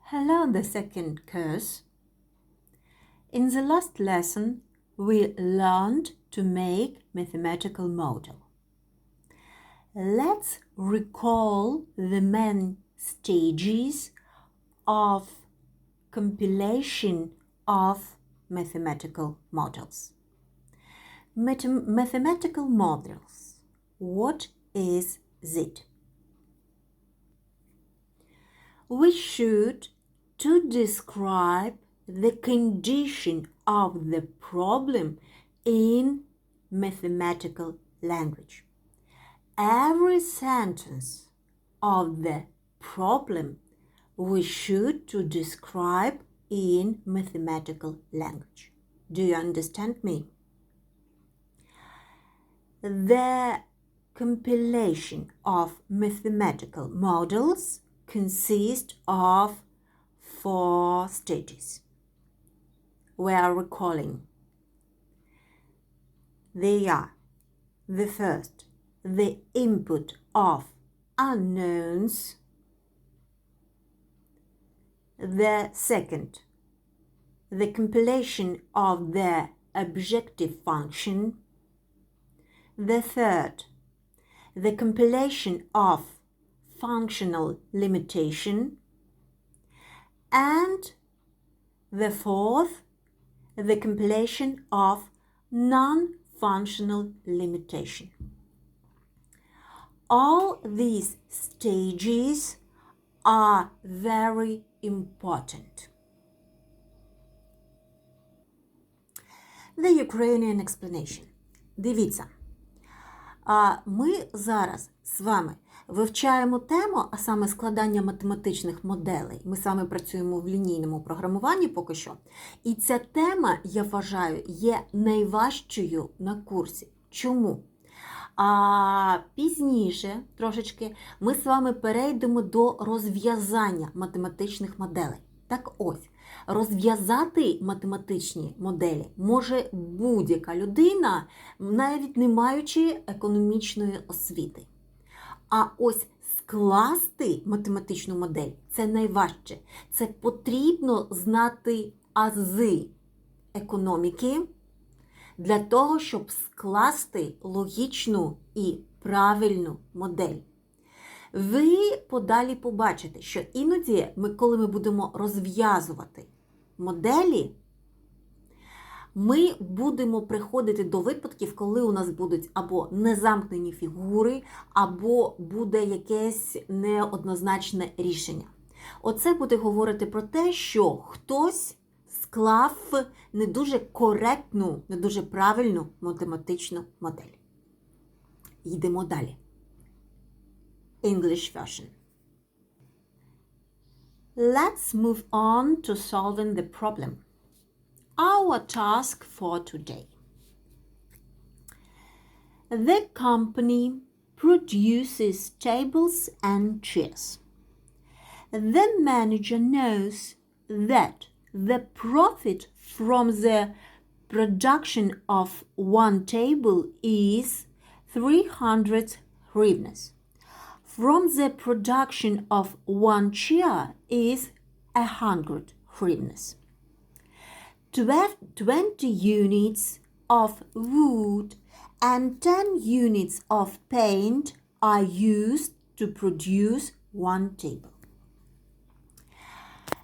Hello, the second course. In the last lesson, we learned to make mathematical model. Let's recall the main stages of compilation of mathematical models. Mathematical models. What is it? We should to describe the condition of the problem in mathematical language. Every sentence of the problem we should to describe in mathematical language. Do you understand me? The compilation of mathematical models consists of 4 stages. We are recalling. They are: the first, the input of unknowns; the second, the compilation of the objective function; the third, the compilation of functional limitation; and the fourth, the compilation of non-functional limitation. All these stages are very important. The Ukrainian explanation. Дивіться, ми зараз з вами вивчаємо тему, а саме складання математичних моделей. Ми саме працюємо в лінійному програмуванні поки що. І ця тема, я вважаю, є найважчою на курсі. Чому? А пізніше, трошечки, ми з вами перейдемо до розв'язання математичних моделей. Так ось, розв'язати математичні моделі може будь-яка людина, навіть не маючи економічної освіти. А ось скласти математичну модель – це найважче. Це потрібно знати ази економіки для того, щоб скласти логічну і правильну модель. Ви подалі побачите, що іноді, коли ми будемо розв'язувати моделі, ми будемо приходити до випадків, коли у нас будуть або незамкнені фігури, або буде якесь неоднозначне рішення. Оце буде говорити про те, що хтось склав не дуже коректну, не дуже правильну математичну модель. Йдемо далі. English version. Let's move on to solving the problem. Our task for today. The company produces tables and chairs. The manager knows that the profit from the production of one table is 300 hryvnias. From the production of one chair is 100 hryvnias. 20 units of wood and 10 units of paint are used to produce one table.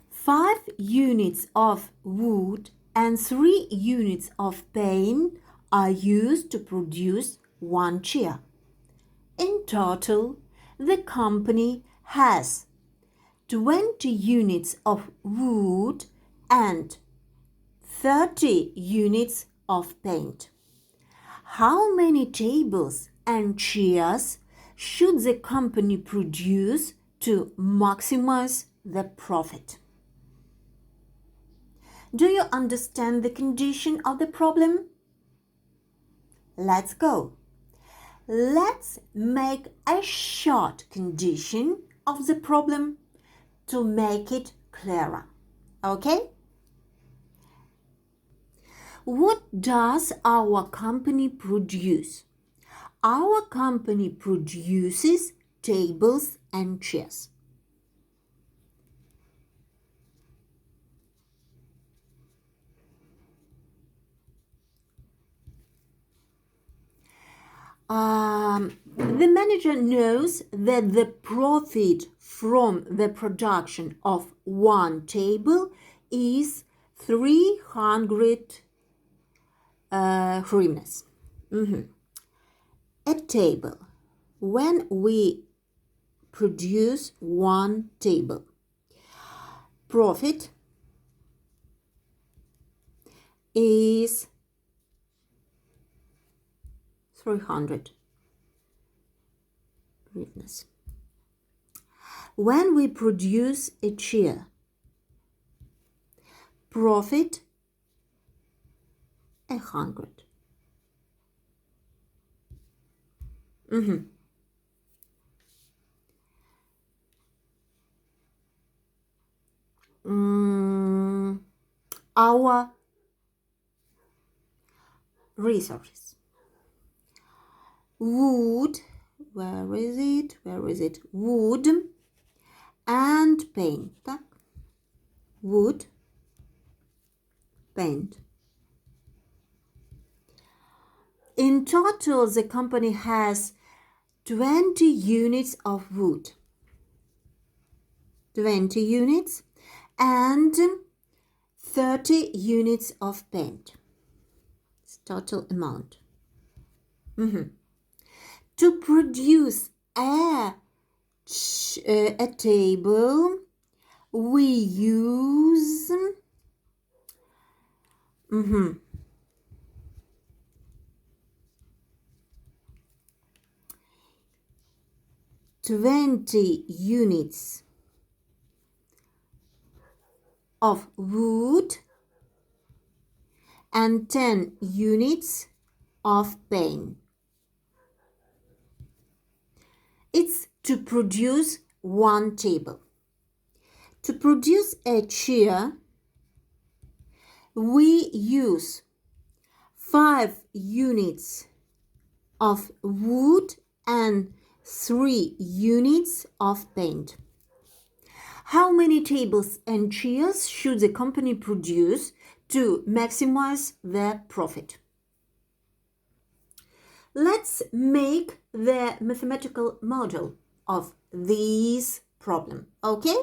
5 units of wood and 3 units of paint are used to produce one chair. In total, the company has 20 units of wood and 30 units of paint. How many tables and chairs should the company produce to maximize the profit? Do you understand the condition of the problem? Let's go. Let's make a short condition of the problem to make it clearer. Okay? What does our company produce? Our company produces tables and chairs. The manager knows that the profit from the production of one table is 300 hryvnias. A table. When we produce one table, profit is 300 hryvnias. When we produce a chair, profit 100. Our resources. Wood, where is it? Wood and paint. Так? Wood, paint. In total, the company has 20 units of wood. 20 units and 30 units of paint. It's total amount. To produce a table, we use 20 units of wood and 10 units of paint. It's to produce one table. To produce a chair, we use 5 units of wood and 3 units of paint. How many tables and chairs should the company produce to maximize their profit? Let's make the mathematical model of this problem, okay?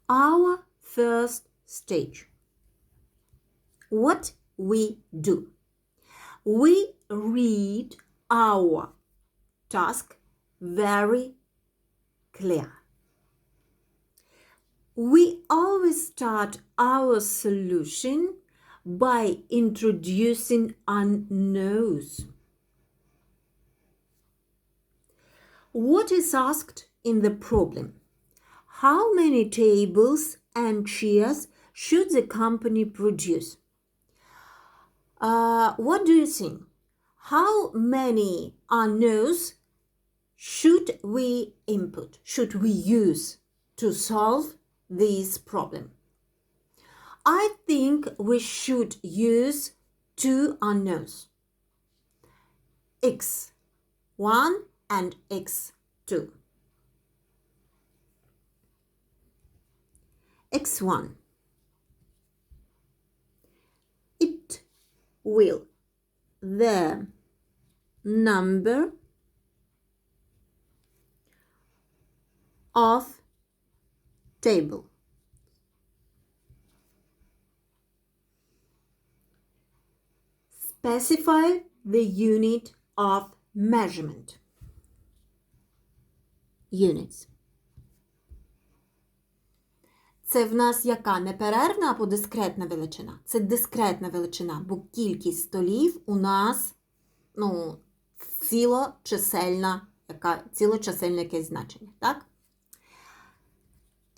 Our first stage. What we do? We read our task very clear. We always start our solution by introducing unknowns. What is asked in the problem? How many tables and chairs should the company produce? What do you think? How many unknowns should we input, should we use to solve this problem? I think we should use 2 unknowns, x1 and x2. x1, it will the number of table. Specify the unit of measurement. Units. Це в нас яка? Неперервна або дискретна величина? Це дискретна величина, бо кількість столів у нас, цілочисельне якесь значення, так?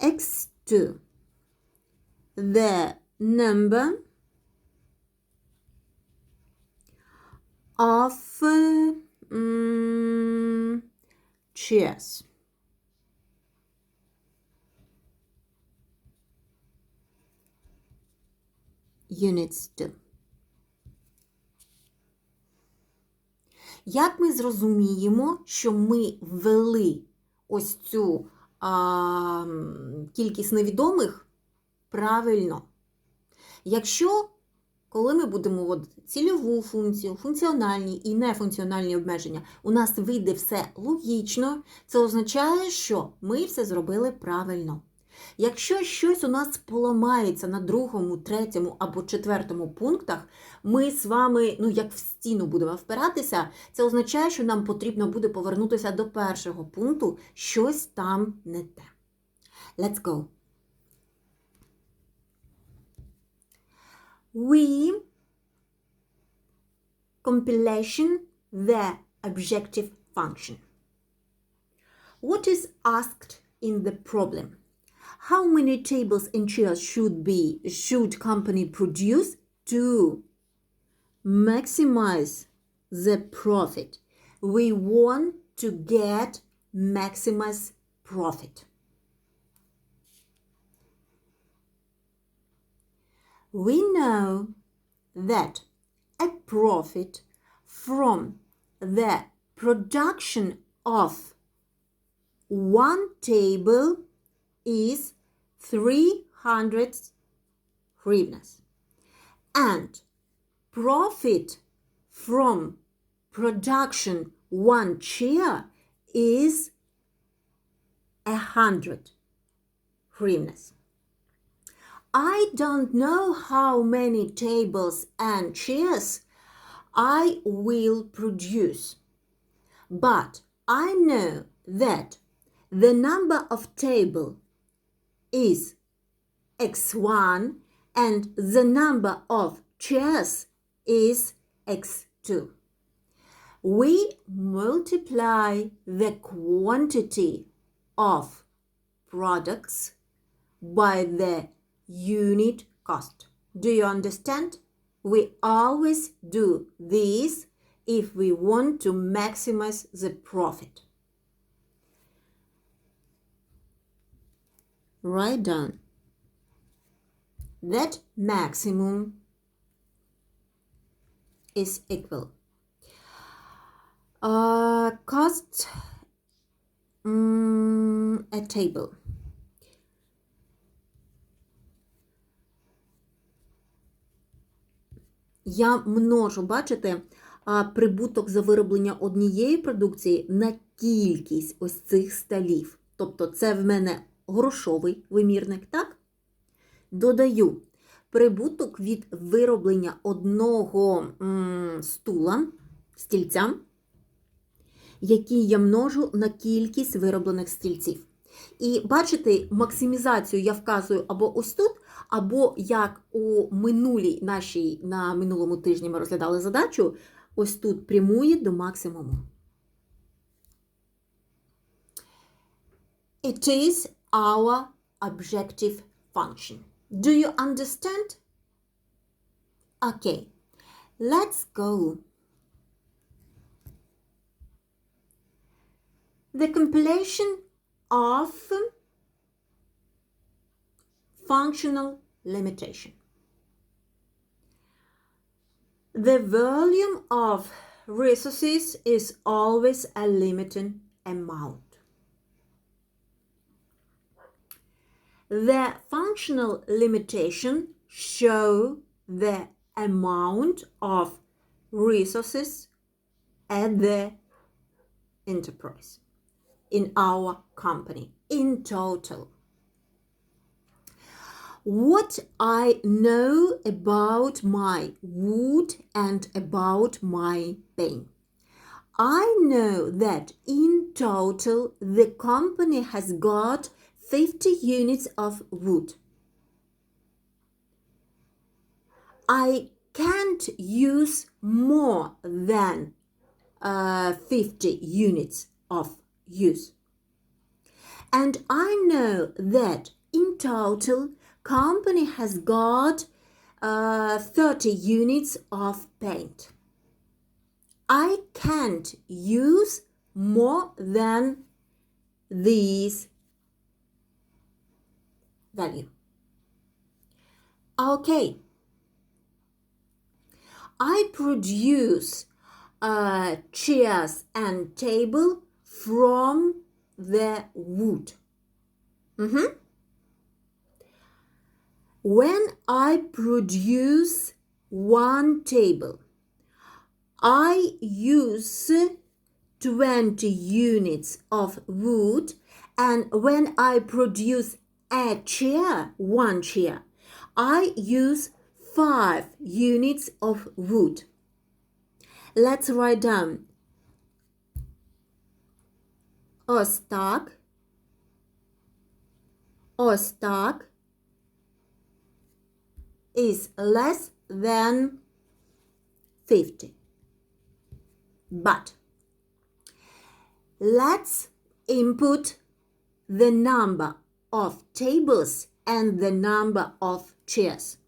x2. The number of chairs. Units 2. Як ми зрозуміємо, що ми ввели ось цю кількість невідомих правильно? Якщо коли ми будемо вводити цільову функцію, функціональні і нефункціональні обмеження, у нас вийде все логічно, це означає, що ми все зробили правильно. Якщо щось у нас поламається на другому, третьому або четвертому пунктах, ми з вами, як в стіну будемо впиратися, це означає, що нам потрібно буде повернутися до першого пункту, щось там не те. Let's go. We compilation the objective function. What is asked in the problem? How many tables and chairs should company produce to maximize the profit? We want to get maximize profit. We know that a profit from the production of one table is 300 hryvnias, and profit from production one chair is 100 hryvnias. I don't know how many tables and chairs I will produce, but I know that the number of table is x1 and the number of chairs is x2. We multiply the quantity of products by the unit cost. Do you understand? We always do this if we want to maximize the profit. Write down that maximum is equal. Cost a table. Я множу, бачите, прибуток за вироблення однієї продукції на кількість ось цих столів. Тобто це в мене грошовий вимірник, так? Додаю прибуток від вироблення одного стільця, який я множу на кількість вироблених стільців. І бачите, максимізацію я вказую або ось тут, або як у на минулому тижні ми розглядали задачу, ось тут прямує до максимуму. It is our objective function. Do you understand? Okay, let's go. The compilation of functional limitation. The volume of resources is always a limiting amount. The functional limitation show the amount of resources at the enterprise, in our company, in total. What I know about my wood and about my paint. I know that in total the company has got 50 units of wood. I can't use more than 50 units of use. And I know that in total company has got 30 units of paint. I can't use more than these value. Okay. I produce chairs and table from the wood. When I produce one table. I use 20 units of wood, and when I produce a chair, one chair, I use 5 units of wood. Let's write down. Ось так is less than 50. But let's input the number of tables and the number of chairs.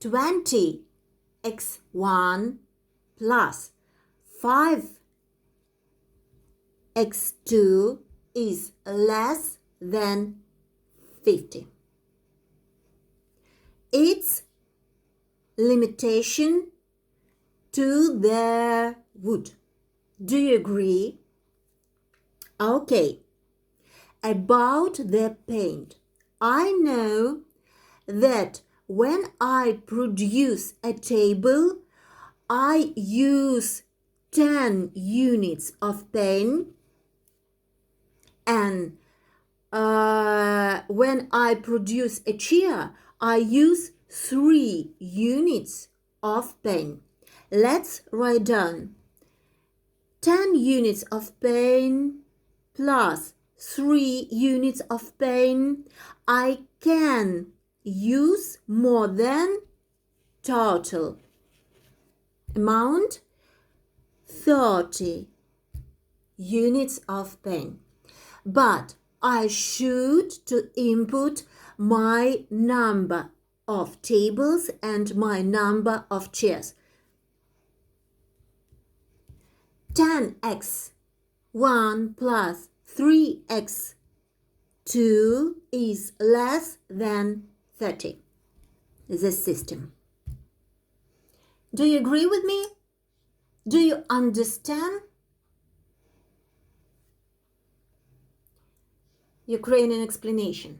20x1 plus 5x2 is less than 50. It's limitation to the wood. Do you agree? Okay. About the paint. I know that when I produce a table, I use 10 units of paint, and when I produce a chair, I use 3 units of paint. Let's write down 10 units of paint plus 3 units of paint. I can use more than total amount 30 units of paint. But I should to input my number of tables and my number of chairs. 10x1 plus 3x2 is less than 30. The system. Do you agree with me? Do you understand? Ukrainian explanation.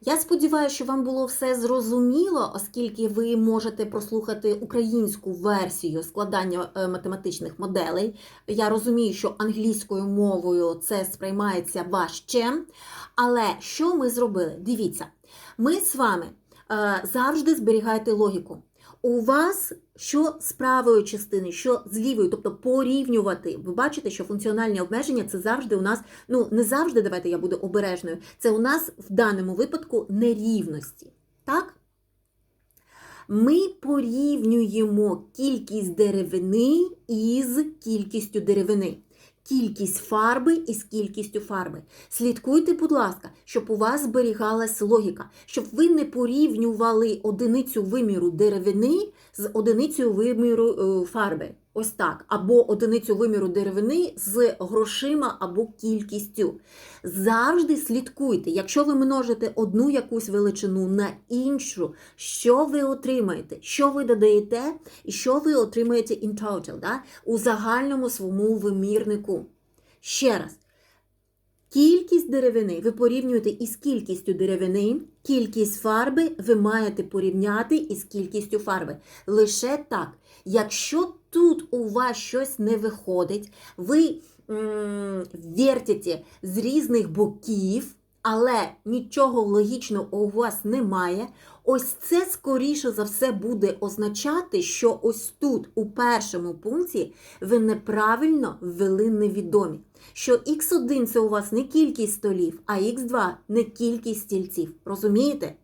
Я сподіваюся, що вам було все зрозуміло, оскільки ви можете прослухати українську версію складання математичних моделей. Я розумію, що англійською мовою це сприймається важче. Але що ми зробили? Дивіться, ми з вами завжди зберігайте логіку. У вас що з правої частини, що з лівої, тобто порівнювати. Ви бачите, що функціональні обмеження – це завжди у нас, не завжди, давайте я буду обережною, це у нас в даному випадку нерівності. Так? Ми порівнюємо кількість деревини із кількістю деревини. Кількість фарби із кількістю фарби. Слідкуйте, будь ласка, щоб у вас зберігалась логіка, щоб ви не порівнювали одиницю виміру деревини з одиницею виміру фарби. Ось так. Або одиницю виміру деревини з грошима або кількістю. Завжди слідкуйте. Якщо ви множите одну якусь величину на іншу, що ви отримаєте? Що ви додаєте і що ви отримаєте in total, да? У загальному своєму вимірнику. Ще раз. Кількість деревини ви порівнюєте із кількістю деревини, кількість фарби ви маєте порівняти із кількістю фарби. Лише так. Якщо тут у вас щось не виходить, ви вертите з різних боків, але нічого логічного у вас немає, ось це, скоріше за все, буде означати, що ось тут, у першому пункті, ви неправильно ввели невідомі. Що х1 – це у вас не кількість столів, а х2 – не кількість стільців. Розумієте?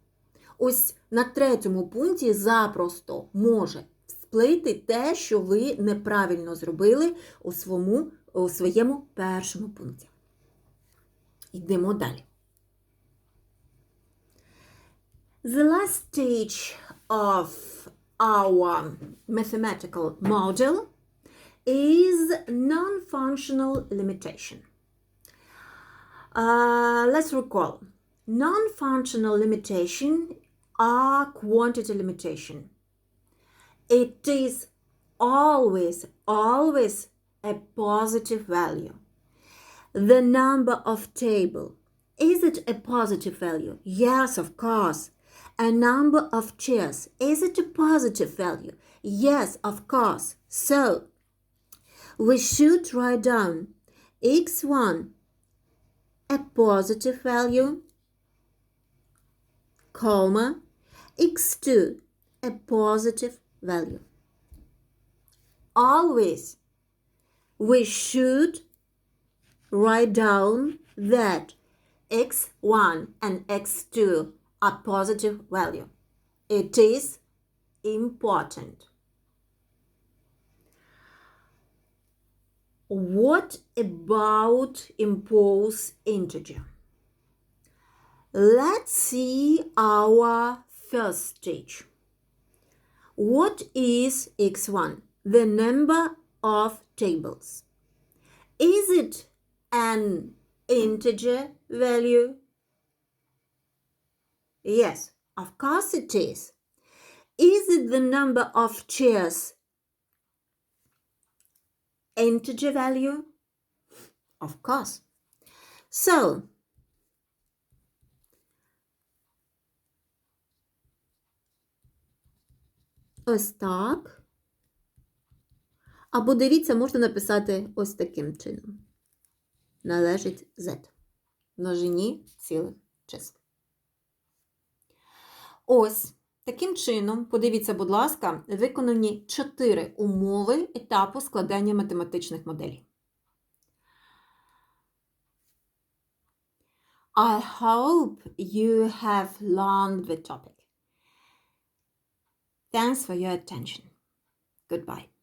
Ось на третьому пункті запросто може сплити те, що ви неправильно зробили у своєму першому пункті. Йдемо далі. The last stage of our mathematical model is non-functional limitation. Let's recall. Non-functional limitation are quantity limitation. It is always a positive value. The number of table, is it a positive value? Yes, of course. A number of chairs. Is it a positive value? Yes, of course. So, we should write down x1 a positive value, comma, x2 a positive value. Always we should write down that x1 and x2 are positive value. It is important. What about impulse integer? Let's see our first stage. What is x1? The number of tables. Is it an integer value? Yes, of course it is. Is it the number of chairs? Integer value? Of course. So, ось так. Або дивіться, можна написати ось таким чином. Належить z. Множині цілих чисел. Ось таким чином, подивіться, будь ласка, виконані 4 умови етапу складання математичних моделей. I hope you have learned the topic. Thanks for your attention. Goodbye.